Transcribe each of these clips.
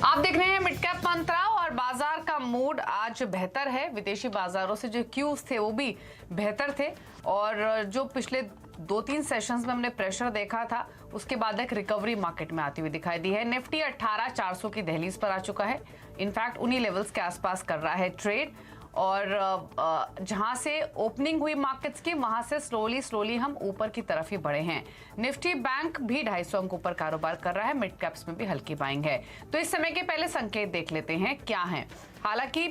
आप देख रहे हैं मिड कैप मंत्रा और बाजार का मूड आज बेहतर है। विदेशी बाजारों से जो क्यूज थे वो भी बेहतर थे और जो पिछले 2-3 सेशंस में हमने प्रेशर देखा था उसके बाद एक रिकवरी मार्केट में आती हुई दिखाई दी है। निफ्टी 18,400 की दहलीज पर आ चुका है। इनफैक्ट उन्हीं लेवल्स के आसपास कर रहा है ट्रेड और जहां से ओपनिंग हुई मार्केट्स की वहां से स्लोली हम ऊपर की तरफ ही बढ़े हैं। निफ्टी बैंक भी 250 अंक ऊपर कारोबार कर रहा है। मिड कैप्स में भी हल्की बाइंग है। तो इस समय के पहले संकेत देख लेते हैं क्या हैं। हालांकि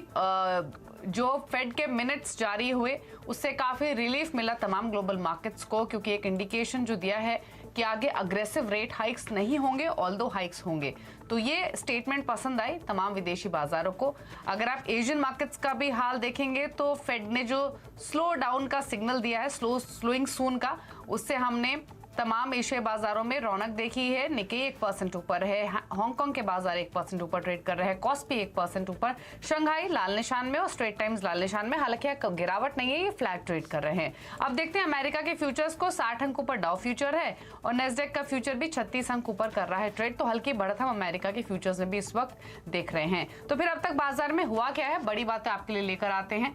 जो फेड के मिनट्स जारी हुए उससे काफी रिलीफ मिला तमाम ग्लोबल मार्केट्स को, क्योंकि एक इंडिकेशन जो दिया है कि आगे अग्रेसिव रेट हाइक्स नहीं होंगे, ऑल्दो हाइक्स होंगे। तो ये स्टेटमेंट पसंद आई तमाम विदेशी बाजारों को। अगर आप एशियन मार्केट्स का भी हाल देखेंगे तो फेड ने जो स्लो डाउन का सिग्नल दिया है, स्लोइंग सून का, उससे हमने तमाम एशियाई बाजारों में रौनक देखी है। निक्केई 1% ऊपर है, हांगकांग के बाजार 1% ऊपर ट्रेड कर रहे हैं, कॉस्पी 1% ऊपर, शंघाई लाल निशान में और स्ट्रेट टाइम्स लाल निशान में। हालांकि गिरावट नहीं है, ये फ्लैट ट्रेड कर रहे हैं। अब देखते हैं अमेरिका के फ्यूचर्स को। 60 अंक ऊपर डाउ फ्यूचर है और नेस्डेक का फ्यूचर भी 36 अंक ऊपर कर रहा है ट्रेड। तो हल्की बढ़त हम अमेरिका के फ्यूचर्स में भी इस वक्त देख रहे हैं। तो फिर अब तक बाजार में हुआ क्या है, बड़ी बातें आपके लिए लेकर आते हैं।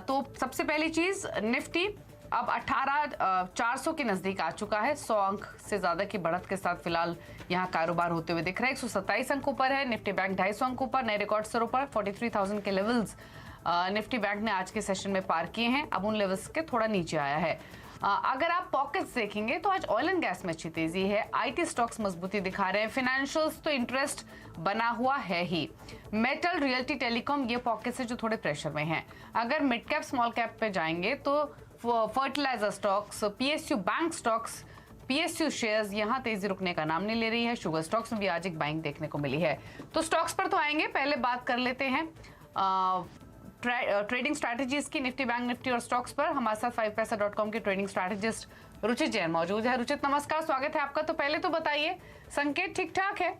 तो सबसे पहली चीज, निफ्टी अब 18,400 के नजदीक आ चुका है। 100 अंक से ज्यादा की बढ़त के साथ फिलहाल यहाँ कारोबार होते हुए दिख रहा है। 127 अंक ऊपर है। निफ्टी बैंक 250 अंक ऊपर, नए रिकॉर्ड से ऊपर 43,000 के लेवल्स निफ्टी बैंक ने आज के सेशन में पार किए हैं। अब उन लेवल्स के थोड़ा नीचे आया है। अगर आप पॉकेट्स देखेंगे तो आज ऑयल एंड गैस में अच्छी तेजी है। आईटी स्टॉक्स मजबूती दिखा रहे हैं। फाइनेंशियल्स तो इंटरेस्ट बना हुआ है ही। मेटल, रियल्टी, टेलीकॉम ये पॉकेट्स है जो थोड़े प्रेशर में हैं। अगर मिड कैप स्मॉल कैप पे जाएंगे तो fertiliser stocks, PSU bank stocks, PSU shares यहां तेजी रुकने का नाम नहीं ले रही है। शुगर स्टॉक्स में भी आज एक बाइंग देखने को मिली है। तो स्टॉक्स पर तो आएंगे, पहले बात कर लेते हैं ट्रेडिंग स्ट्रैटेजीज की। निफ्टी बैंक निफ्टी और स्टॉक्स पर हमारे साथ 5paisa.com के ट्रेडिंग स्ट्रैटेजिस्ट रुचित जैन मौजूद है। रुचित नमस्कार, स्वागत है आपका। तो पहले तो बताइए, संकेत ठीक ठाक है।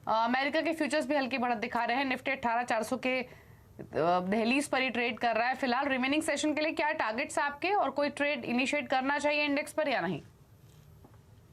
अमेरिका के फ्यूचर्स भी हल्की बढ़त दिखा रहे हैं। निफ्टी 18,400 के दहलीज पर ही ट्रेड कर रहा है फिलहाल। रिमेनिंग सेशन के लिए क्या टारगेट्स आपके और कोई ट्रेड इनिशिएट करना चाहिए इंडेक्स पर या नहीं?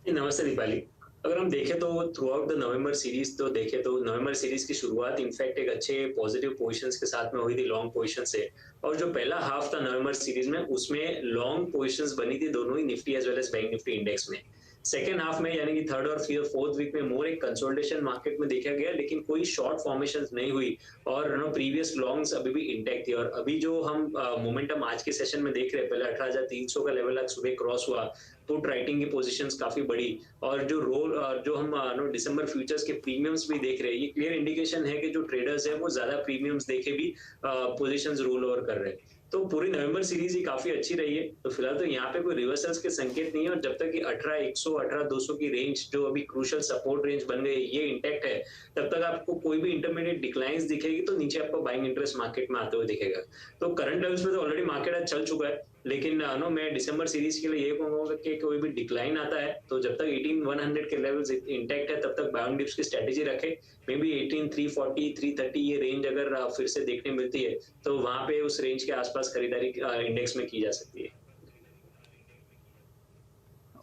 नमस्ते दीपाली। अगर हम देखें तो through out the November series तो देखें तो नवंबर सीरीज की शुरुआत इनफैक्ट एक अच्छे पॉजिटिव पोजीशंस के साथ में हुई थी लॉन्ग पोजीशन से, और जो पहला हाफ था नवंबर सीरीज में उसमें लॉन्ग पोजीशंस बनी थी दोनों ही Nifty as well as bank Nifty index में। सेकेंड हाफ में यानी कि थर्ड और फोर्थ वीक में मोर एक कंसोलिडेशन मार्केट में देखा गया, लेकिन कोई शॉर्ट फॉर्मेशन नहीं हुई और प्रीवियस लॉन्ग्स अभी भी इंटैक्ट थी। और अभी जो हम मोमेंटम आज के सेशन में देख रहे हैं, पहले 18,300 का लेवल आज सुबह क्रॉस हुआ, पुट राइटिंग की पोजीशंस काफी बड़ी, और जो हम दिसंबर फ्यूचर्स के प्रीमियम्स भी देख रहे हैं, ये क्लियर इंडिकेशन है कि जो ट्रेडर्स है वो ज्यादा प्रीमियम्स देखे भी पोजीशंस रोल ओवर कर रहे हैं। तो पूरी नवंबर सीरीज ही काफी अच्छी रही है। तो फिलहाल तो यहाँ पे कोई रिवर्सल्स के संकेत नहीं है, और जब तक कि 18,100 18,200 की रेंज जो अभी क्रूशियल सपोर्ट रेंज बन गई ये इंटैक्ट है, तब तक आपको कोई भी इंटरमीडिएट डिक्लाइंस दिखेगी तो नीचे आपको बाइंग इंटरेस्ट मार्केट में आते हुए दिखेगा। तो करंट लेवल्स पे तो ऑलरेडी मार्केट आज चल चुका है, लेकिन मैं दिसंबर सीरीज के लिए ये कहूंगा कि कोई भी डिक्लाइन आता है तो जब तक 18,100 के लेवल्स इंटैक्ट है तब तक बाउंड डिप्स की स्ट्रेटेजी रखे। मे बी 18,340 330 ये रेंज अगर फिर से देखने मिलती है तो वहां पे उस रेंज के आसपास खरीदारी इंडेक्स में की जा सकती है।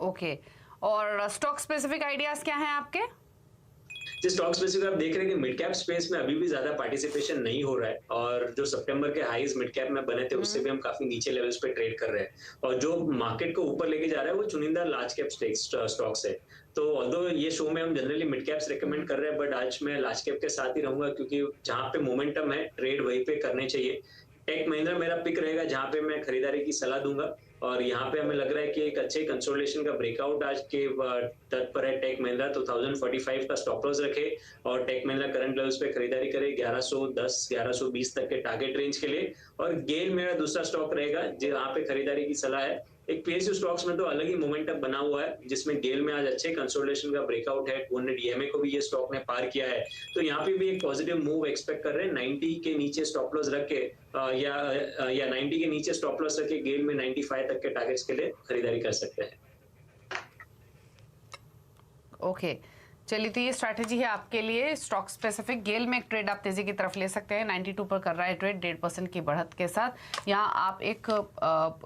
ओके, और स्टॉक स्पेसिफिक आइडियाज क्या हैं आपके? स्टॉक स्पेसिफिक आप देख रहे हैं कि मिड कैप स्पेस में अभी भी ज्यादा पार्टिसिपेशन नहीं हो रहा है, और जो सितंबर के हाईज मिड कैप में बने थे उससे भी हम काफी नीचे लेवल्स पे ट्रेड कर रहे हैं, और जो मार्केट को ऊपर लेके जा रहा है वो चुनिंदा लार्ज कैप स्टॉक्स है। तो ऑल्दो ये शो में हम जनरली मिड कैप्स रेकमेंड कर रहे हैं, बट आज मैं लार्ज कैप के साथ ही रहूंगा, क्योंकि जहां पे मोमेंटम है ट्रेड वहीं पे करने चाहिए। टेक महिंद्रा मेरा पिक रहेगा जहां पे मैं खरीदारी की सलाह दूंगा, और यहाँ पे हमें लग रहा है कि एक अच्छे कंसोलिडेशन का ब्रेकआउट आज के तत्पर है टेक महिंद्रा। तो 1045 का स्टॉप लॉस रखे और टेक महिंद्रा करंट लेवल्स पे खरीदारी करे 1110 1120 तक के टारगेट रेंज के लिए। और गेल मेरा दूसरा स्टॉक रहेगा जहाँ पे खरीदारी की सलाह है। एक पीएसयू स्टॉक्स में तो अलग ही मोमेंटम बना हुआ है, जिसमें गेल में आज अच्छे कंसोलिडेशन का ब्रेकआउट है। 200 ईएमए को भी ये स्टॉक ने पार किया है, तो यहाँ पे भी एक पॉजिटिव मूव एक्सपेक्ट कर रहे हैं। 90 के नीचे स्टॉप लॉस रख के या 90 के नीचे स्टॉप लॉस रख के गेल में 95 तक के टारगेट्स के लिए खरीदारी कर सकते हैं। ओके, चलिए, तो ये स्ट्रैटेजी है आपके लिए स्टॉक स्पेसिफिक। गेल में एक ट्रेड आप तेजी की तरफ ले सकते हैं, 92 पर कर रहा है ट्रेड 1.5% की बढ़त के साथ। यहाँ आप एक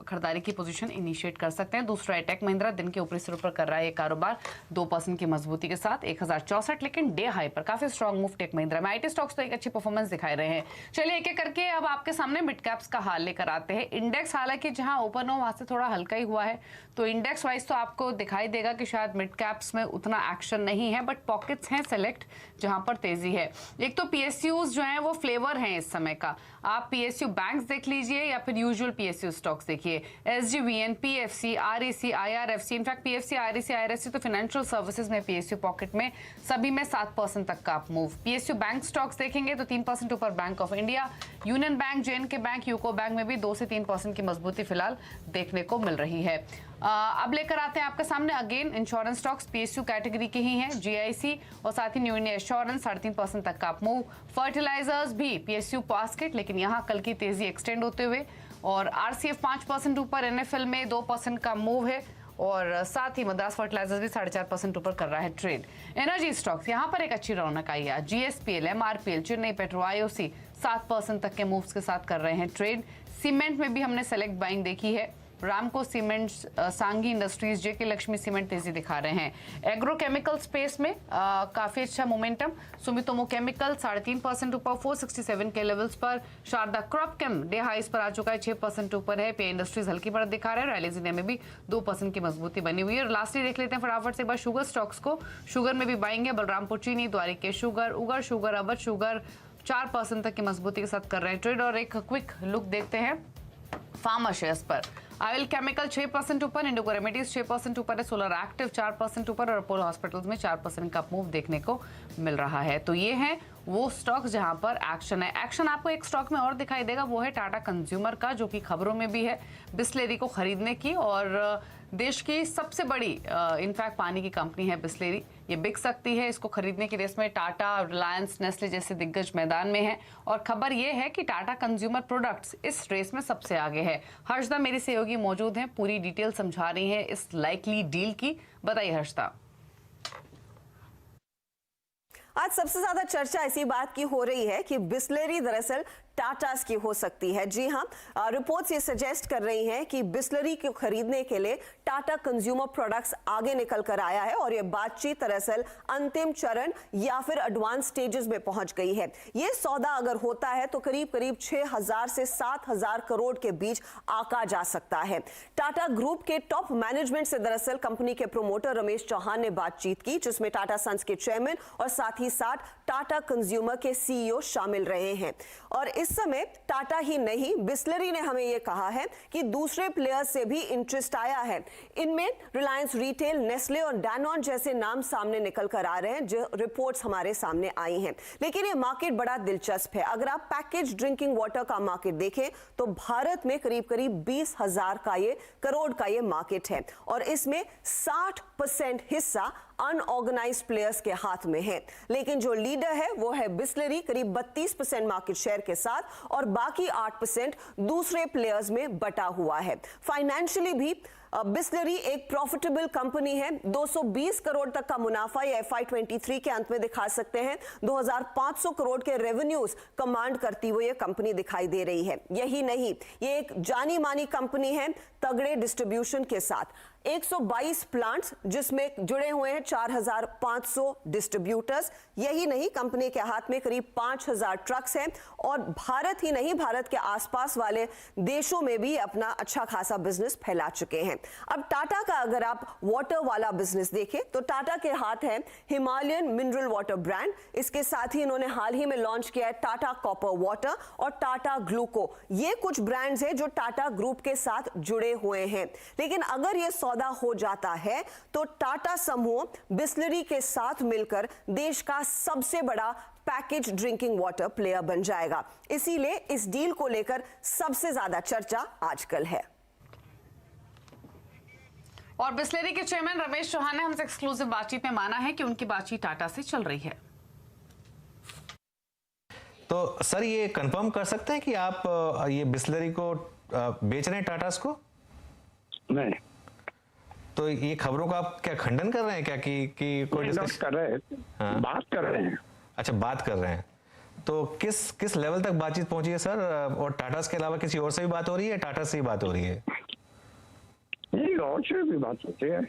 खरीदारी की पोजीशन इनिशिएट कर सकते हैं। दूसरा है टेक महिंद्रा, दिन के ऊपरी सिरों पर कर रहा है कारोबार 2% की मजबूती के साथ 1064, लेकिन डे हाई पर काफी स्ट्रॉन्ग मूव टेक महिंद्रा में। आईटी स्टॉक्स तो एक अच्छी परफॉर्मेंस दिखाई रहे हैं। चलिए एक एक करके अब आपके सामने मिड कैप्स का हाल लेकर आते हैं। इंडेक्स हालांकि जहां ओपन हो वहां से थोड़ा हल्का ही हुआ है, तो इंडेक्स वाइज तो आपको दिखाई देगा कि शायद मिड कैप्स में उतना एक्शन नहीं है, बट पॉकेट्स हैं सेलेक्ट जहां पर तेजी है। एक तो पीएसयूज जो हैं वो फ्लेवर हैं इस समय का। आप पीएसयू बैंक्स देख लीजिए या फिर यूजुअल पीएसयू स्टॉक्स देखिए, SJVN, PFC, REC, IRFC. In fact PFC, REC, IRFC तो फाइनेंशियल सर्विसेज में पीएसयू पॉकेट में सभी में 7% तक का आप मूव। पीएसयू बैंक स्टॉक्स देखेंगे तो 3% ऊपर bank of India, union bank, JNK bank, UCO bank में भी 2 से 3% की मजबूती फिलहाल देखने को मिल रही है। अब लेकर आते हैं आपके सामने again insurance stocks, PSU category के ही हैं, जीआईसी और साथ ही न्यू इंडिया एश्योरेंस 3.5% तक का आप मूव। फर्टिलाइजर्स भी पीएसयू बास्केट, लेकिन यहाँ कल की तेजी एक्सटेंड होते हुए, और आरसीएफ 5% ऊपर, एनएफएल में 2% का मूव है, और साथ ही मद्रास फर्टिलाइजर्स भी 4.5% ऊपर कर रहा है ट्रेड। एनर्जी स्टॉक्स यहाँ पर एक अच्छी रौनक आई है, GSPL, MRPL, Chennai petro, IOC 7% तक के मूव्स के साथ कर रहे हैं ट्रेड। सीमेंट में भी हमने सेलेक्ट बाइंग देखी है, रामको सीमेंट, सांगी इंडस्ट्रीज, जेके लक्ष्मी सीमेंट तेजी दिखा रहे हैं। एग्रोकेमिकल स्पेस में काफी अच्छा मोमेंटम, सुमितोमो केमिकल 3.5% ऊपर 467 के लेवल्स पर। शारदा क्रॉप केम डे हाइस पर आ चुका है, 6% ऊपर है। पे इंडस्ट्रीज हल्की बढ़त दिखा रहे हैं, रैलीज इंडिया में भी 2% की मजबूती बनी हुई है। और लास्टली देख लेते हैं फटाफट से एक बार शुगर स्टॉक्स को। शुगर में भी बाइंग है, बलरामपुर चीनी, द्वारिके शुगर, उगर शुगर, अवध शुगर 4% तक की मजबूती के साथ कर रहे हैं ट्रेड। और एक क्विक लुक देखते हैं फार्मा शेयर्स पर। ऑयल केमिकल 6% ऊपर, इंडिगो रेमेडीज 6% ऊपर है, सोलर एक्टिव 4% ऊपर, और अपोलो हॉस्पिटल्स में 4% का मूव देखने को मिल रहा है। तो ये है वो स्टॉक जहां पर एक्शन है। एक्शन आपको एक स्टॉक में और दिखाई देगा, वो है टाटा कंज्यूमर का, जो कि खबरों में भी है बिस्लेरी को खरीदने की, और देश की सबसे बड़ी इनफैक्ट पानी की कंपनी है बिस्लेरी, ये बिक सकती है। इसको खरीदने की रेस में टाटा, रिलायंस, नेस्ले जैसे दिग्गज मैदान में है, और खबर ये है कि टाटा कंज्यूमर प्रोडक्ट्स इस रेस में सबसे आगे है। हर्षदा मेरी सहयोगी मौजूद हैं, पूरी डिटेल समझा रही हैं इस लाइकली डील की। बताइए हर्षदा। आज सबसे ज्यादा चर्चा इसी बात की हो रही है कि बिस्लेरी दरअसल टाटास की हो सकती है। जी हाँ, रिपोर्ट्स ये सजेस्ट कर रही हैं कि बिस्लरी को खरीदने के लिए टाटा कंज्यूमर प्रोडक्ट्स आगे निकल कर आया है, और ये बातचीत दरअसल अंतिम चरण या फिर एडवांस स्टेजेस में पहुंच गई है। ये सौदा अगर होता है तो करीब करीब 6,000 से 7,000 करोड़ के बीच आका जा सकता है। टाटा ग्रुप के टॉप मैनेजमेंट से दरअसल कंपनी के प्रोमोटर रमेश चौहान ने बातचीत की, जिसमें टाटा सन्स के चेयरमैन और साथ ही साथ टाटा कंज्यूमर के सीईओ शामिल रहे हैं। और इस समय टाटा ही नहीं, बिस्लरी ने हमें यह कहा है कि दूसरे प्लेयर्स से भी इंटरेस्ट आया है। इनमें रिलायंस रिटेल, नेस्ले और डैनॉन जैसे नाम सामने निकल कर आ रहे हैं, जो रिपोर्ट्स हमारे सामने आई हैं। लेकिन ये मार्केट बड़ा दिलचस्प है। अगर आप पैकेज ड्रिंकिंग वाटर का मार्केट देखें तो भारत में करीब करीब 20,000 करोड़ का ये मार्केट है, और इसमें 60% हिस्सा अनऑर्गेनाइज्ड प्लेयर्स के हाथ में है। लेकिन जो लीडर है वो है बिस्लरी, करीब 32% मार्केट शेयर के साथ, और बाकी 8% दूसरे प्लेयर्स में बटा हुआ है। फाइनेंशियली भी बिस्लरी एक प्रॉफिटेबल कंपनी है। 220 करोड़ तक का मुनाफा ये FY23 के अंत में दिखा सकते हैं। 2,500 करोड़ के रेवेन्यूज कमांड करती हुई ये कंपनी दिखाई दे रही है। यही नहीं, ये एक जानी मानी कंपनी है तगड़े डिस्ट्रीब्यूशन के साथ। 122 प्लांट्स जिसमें जुड़े हुए हैं 4,500 डिस्ट्रीब्यूटर्स। यही नहीं, कंपनी के हाथ में करीब 5,000 ट्रक्स हैं, और भारत ही नहीं, भारत के आसपास वाले देशों में भी अपना अच्छा खासा बिजनेस फैला चुके हैं। अब टाटा का अगर आप वाटर वाला बिजनेस देखें तो टाटा के हाथ है हिमालयन मिनरल वाटर ब्रांड। इसके साथ ही इन्होंने हाल ही में लॉन्च किया है टाटा कॉपर वाटर और टाटा ग्लूको। ये कुछ ब्रांड्स हैं जो टाटा ग्रुप के साथ जुड़े हुए हैं। लेकिन अगर ये सौदा हो जाता है तो टाटा समूह बिस्लरी के साथ मिलकर देश का सबसे बड़ा पैकेज ड्रिंकिंग वाटर प्लेयर बन जाएगा। इसीलिए इस डील को लेकर सबसे ज्यादा चर्चा आजकल है। और बिस्लेरी के चेयरमैन रमेश चौहान ने हमसे एक्सक्लूसिव बातचीत में माना है कि उनकी बातचीत टाटा से चल रही है। तो सर ये कंफर्म कर सकते हैं कि आप ये बिस्लरी को बेच रहे हैं टाटास को? नहीं। तो ये खबरों का आप क्या खंडन कर रहे हैं क्या कि कोई नोट डिस्कस कर रहे हैं, हाँ। बात कर रहे हैं। अच्छा, बात कर रहे हैं। तो किस लेवल तक बातचीत पहुंची है सर? और टाटा के अलावा किसी और से भी बात हो रही है, टाटा से ही बात हो रही है? ये और से भी बात होती है।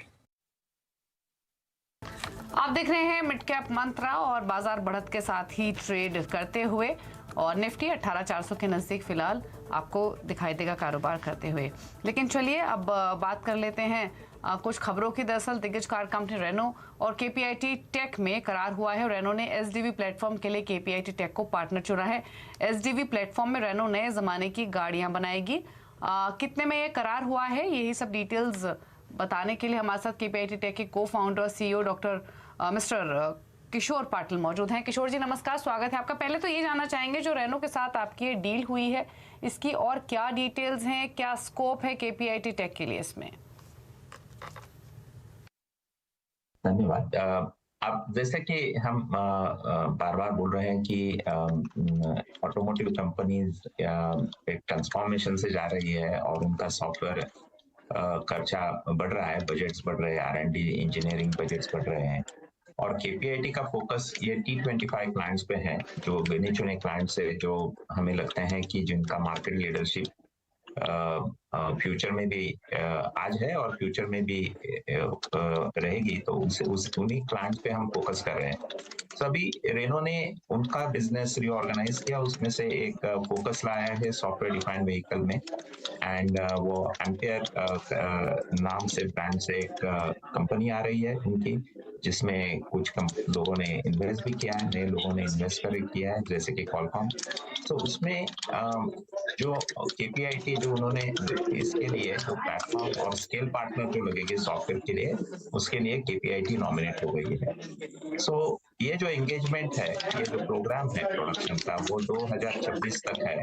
आप देख रहे हैं मिड कैप मंत्रा और बाजार बढ़त के साथ ही ट्रेड करते हुए, और निफ्टी 18,400 के नजदीक फिलहाल आपको दिखाई देगा कारोबार करते हुए। लेकिन चलिए अब बात कर लेते हैं कुछ खबरों की। दरअसल दिग्गज कार कंपनी रेनो और केपीआईटी टेक में करार हुआ है। रेनो ने एसडीवी प्लेटफॉर्म के लिए केपीआईटी टेक को पार्टनर चुना है। एसडीवी प्लेटफॉर्म में रेनो नए जमाने की गाड़ियां बनाएगी। कितने में ये करार हुआ है, यही सब डिटेल्स बताने के लिए हमारे साथ केपीआईटी टेक के को फाउंडर सीईओ डॉक्टर मिस्टर किशोर पाटिल मौजूद हैं। किशोर जी नमस्कार, स्वागत है आपका। पहले तो ये जानना चाहेंगे, जो रेनो के साथ आपकी ये डील हुई है, इसकी और क्या डिटेल्स हैं, क्या स्कोप है केपीआईटी टेक के लिए इसमें? धन्यवाद। अब जैसे कि हम बार बार बोल रहे हैं कि ऑटोमोटिव कंपनीज एक ट्रांसफॉर्मेशन से जा रही है और उनका सॉफ्टवेयर खर्चा बढ़ रहा है, बजट्स बढ़ रहे हैं, R&D इंजीनियरिंग बजट्स बढ़ रहे हैं, और केपीआईटी का फोकस ये T25 क्लाइंट्स पे है, जो गिने चुने क्लाइंट्स है, जो हमें लगता है कि जिनका मार्केट लीडरशिप फ्यूचर में भी आज है और फ्यूचर में भी रहेगी। तो उन्हीं क्लाइंट्स पे हम फोकस कर रहे हैं। तो अभी रेनो ने उनका बिजनेस रीऑर्गेनाइज किया, उसमें से एक फोकस लाया है सॉफ्टवेयर डिफाइंड व्हीकल में, एंड वो एम्पियर नाम से ब्रांड से एक कंपनी आ रही है उनकी, जिसमें कुछ लोगों ने इन्वेस्ट भी किया है, नए लोगों ने इन्वेस्ट किया है, जैसे कि कॉलकॉम। तो उसमें जो केपीआईटी जो उन्होंने इसके लिए जो प्लेटफॉर्म और स्केल पार्टनर जो लगेंगे सॉफ्टवेयर के लिए, उसके लिए केपीआईटी नॉमिनेट हो गई है। सो ये जो एंगेजमेंट है, ये जो प्रोग्राम है प्रोडक्शन का, वो 2026 तक है।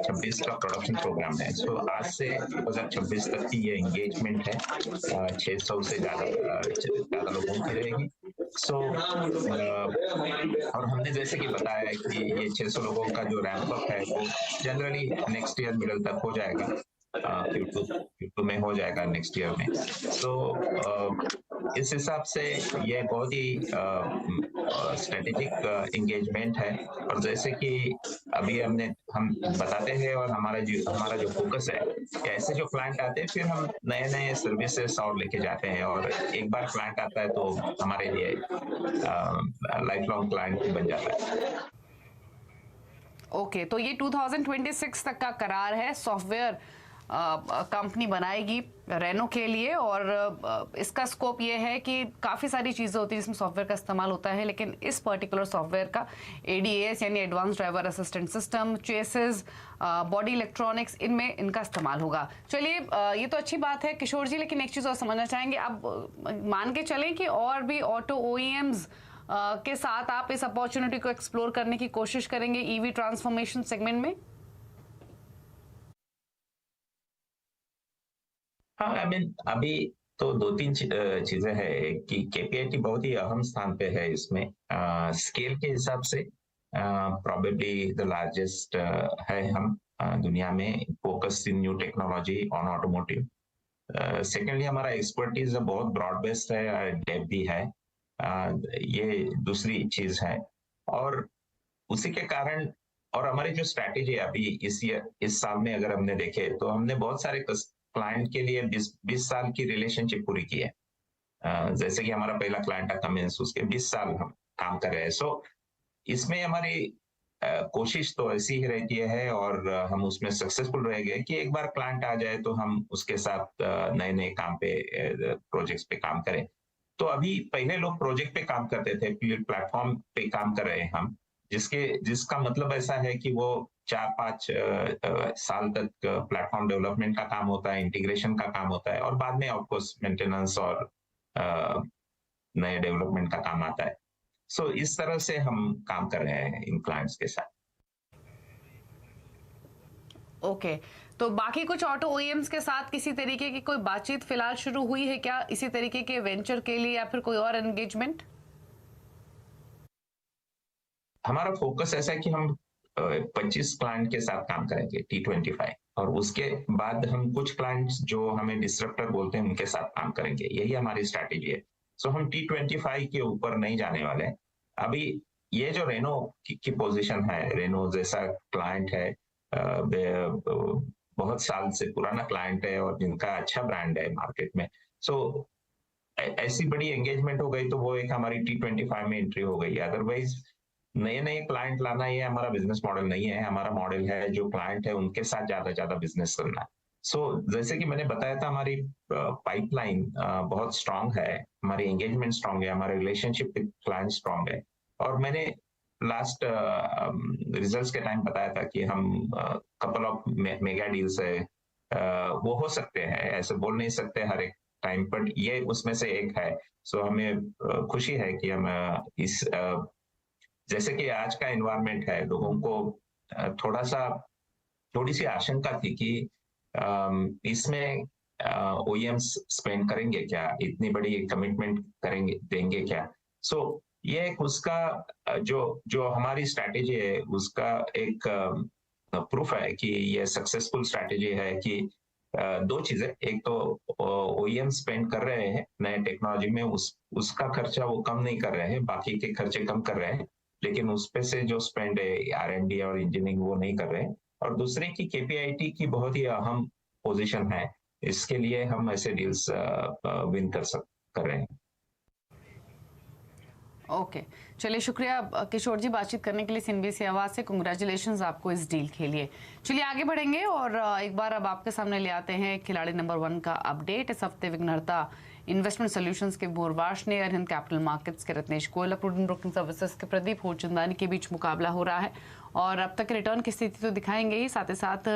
26 का प्रोडक्शन प्रोग्राम है। सो आज से 2026 तक की ये एंगेजमेंट है। 600 से ज्यादा लोगों की रहेगी। सो और हमने जैसे कि बताया है कि ये 600 लोगों का जो रैंप अप है वो जनरली नेक्स्ट ईयर मिडल तक हो जाएगा, Q2 में हो जाएगा नेक्स्ट ईयर में। तो इस हिसाब से ये बहुत ही स्ट्रेटेजिक एंगेजमेंट है। और जैसे कि अभी हम बताते हैं, और हमारा जो फोकस है कि ऐसे जो क्लाइंट आते हैं, फिर हम नए सर्विसेज और लेके जाते हैं, और एक बार क्लाइंट आता है तो हमारे लिए लाइफ लॉन्ग क्लाइंट बन जाता है। ओके, तो ये 2026 तक का करार है। सॉफ्टवेयर कंपनी बनाएगी रेनो के लिए, और इसका स्कोप ये है कि काफ़ी सारी चीज़ें होती हैं जिसमें सॉफ्टवेयर का इस्तेमाल होता है, लेकिन इस पर्टिकुलर सॉफ्टवेयर का ADAS यानी advance driver assistant system, chases, body electronics, इनमें इनका इस्तेमाल होगा। चलिए, ये तो अच्छी बात है किशोर जी, लेकिन एक चीज़ और समझना चाहेंगे। अब मान के चलें कि और भी ऑटो OEMs के साथ आप इस अपॉर्चुनिटी को एक्सप्लोर करने की कोशिश करेंगे EV ट्रांसफॉर्मेशन सेगमेंट में? हाँ, आई मीन अभी तो 2-3 चीजें हैं कि केपीआईटी बहुत ही अहम स्थान पे है इसमें। स्केल के हिसाब से प्रोबेबली द लार्जेस्ट है हम दुनिया में, focus in new technology on automotive. Secondly हमारा एक्सपर्टीज बहुत ब्रॉड बेस्ड है, डेप्थ भी है। ये दूसरी चीज है, और उसी के कारण, और हमारी जो स्ट्रैटेजी है अभी इस साल में अगर हमने देखे तो हमने बहुत सारे क्लाइंट के लिए 20 साल की रिलेशनशिप पूरी की है। जैसे कि हमारा पहला क्लाइंट था कमेंस, उसके 20 साल हम काम कर रहे हैं। सो इसमें हमारी कोशिश तो ऐसी ही रहती है, और हम उसमें सक्सेसफुल रह गए कि एक बार क्लाइंट आ जाए तो हम उसके साथ नए काम पे, प्रोजेक्ट्स पे काम करें। तो अभी पहले लोग प्रोजेक्ट पे काम करते थे, प्लेटफॉर्म पे काम कर रहे हैं हम, जिसका मतलब ऐसा है कि वो 4-5 साल तक प्लेटफॉर्म डेवलपमेंट का काम होता है, इंटीग्रेशन का काम होता है, और बाद में ऑफकोर्स मेंटेनेंस और नए डेवलपमेंट का काम आता है। सो इस तरह से हम काम कर रहे हैं इन क्लाइंट्स के साथ। ओके, तो बाकी कुछ ऑटो OEMs के साथ किसी तरीके की कोई बातचीत फिलहाल शुरू हुई है क्या, इसी तरीके के वेंचर के लिए, या फिर कोई और एंगेजमेंट? हमारा फोकस ऐसा है कि हम 25 क्लाइंट के साथ काम करेंगे T25, और उसके बाद हम कुछ क्लाइंट्स जो हमें डिस्ट्रप्टर बोलते हैं उनके साथ काम करेंगे। यही हमारी स्ट्रैटेजी है। सो हम T25 के ऊपर नहीं जाने वाले। अभी ये जो रेनो की पोजीशन है, रेनो जैसा क्लाइंट है, बहुत साल से पुराना क्लाइंट है और जिनका अच्छा ब्रांड है मार्केट में, सो ऐसी बड़ी एंगेजमेंट हो गई तो वो एक हमारी T25 में एंट्री हो गई। अदरवाइज नए नए क्लाइंट लाना ये हमारा बिजनेस मॉडल नहीं है। हमारा मॉडल है जो क्लाइंट है उनके साथ ज्यादा बिजनेस करना। सो जैसे कि मैंने बताया था, हमारी पाइपलाइन बहुत स्ट्रांग है, हमारी एंगेजमेंट स्ट्रांग है, हमारा रिलेशनशिप विद क्लाइंट स्ट्रांग है। और मैंने लास्ट रिजल्ट्स के टाइम बताया था कि हम कपल ऑफ मेगा डील्स है, वो हो सकते हैं, ऐसे बोल नहीं सकते हर एक टाइम, बट ये उसमें से एक है। सो हमें खुशी है कि हम इस जैसे कि आज का एनवायरनमेंट है, लोगों को थोड़ी सी आशंका थी कि इसमें OEMs स्पेंड करेंगे क्या, इतनी बड़ी कमिटमेंट देंगे क्या। सो ये एक उसका जो हमारी स्ट्रैटेजी है उसका एक प्रूफ है कि ये सक्सेसफुल स्ट्रैटेजी है कि दो चीजें, एक तो OEM स्पेंड कर रहे हैं नए टेक्नोलॉजी में, उसका खर्चा वो कम नहीं कर रहे हैं, बाकी के खर्चे कम कर रहे हैं, लेकिन उस पे से जो स्पेंड है R&D और इंजीनियरिंग वो नहीं कर रहे हैं। और दूसरे की KPIT की बहुत ही अहम पोजीशन है, इसके लिए हम ऐसे डील्स विन कर रहे हैं। ओके, चलिए शुक्रिया किशोर जी बातचीत करने के लिए CNBC आवाज से। कांग्रेचुलेशंस आपको इस डील के लिए। चलिए आगे बढ़ेंगे और एक बार अब आपके सामने ले आते हैं खिलाड़ी नंबर 1 का अपडेट। इस हफ्ते विघ्नहर्ता इन्वेस्टमेंट सॉल्यूशंस के भोर वार्ष ने, अरविंद कैपिटल मार्केट्स के Ratnesh Goyal, prudent broking services के प्रदीप होचंदानी के बीच मुकाबला हो रहा है और अब तक रिटर्न की स्थिति तो दिखाएंगे ही, साथ ही साथ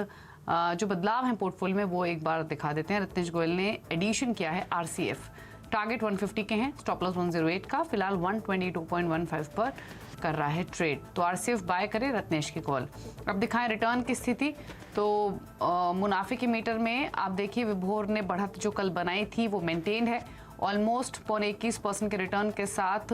जो बदलाव हैं पोर्टफोलियो में वो एक बार दिखा देते हैं। रत्नेश गोयल ने एडिशन किया है RCF, टारगेट 150 के हैं, स्टॉप लॉस 108 का, फिलहाल 122.15 पर कर रहा है ट्रेड। तो RCF बाय करें, रत्नेश की कॉल। अब दिखाएं रिटर्न की स्थिति। तो मुनाफे के मीटर में आप देखिए विभोर ने बढ़त जो कल बनाई थी वो मेंटेन है, ऑलमोस्ट 21% के रिटर्न के साथ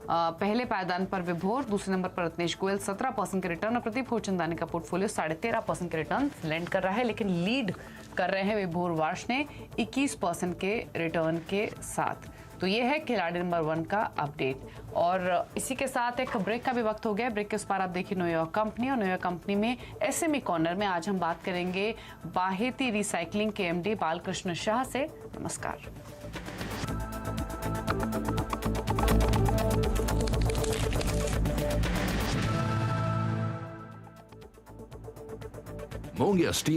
पहले पायदान पर विभोर, दूसरे नंबर पर रत्नेश गोयल 17% के रिटर्न और प्रदीप होचंदानी का पोर्टफोलियो 13.5% के रिटर्न लैंड कर रहा है, लेकिन लीड कर रहे हैं विभोर वार्ष ने 21% के रिटर्न के साथ। तो ये है खिलाड़ी नंबर 1 का अपडेट और इसी के साथ एक ब्रेक का भी वक्त हो गया। ब्रेक के उस पार आप देखिए न्यूयॉर्क कंपनी, और न्यूयॉर्क कंपनी में SME कॉर्नर में आज हम बात करेंगे बाहेती रिसाइकलिंग के MD बालकृष्ण शाह से। नमस्कार। Mongia Steel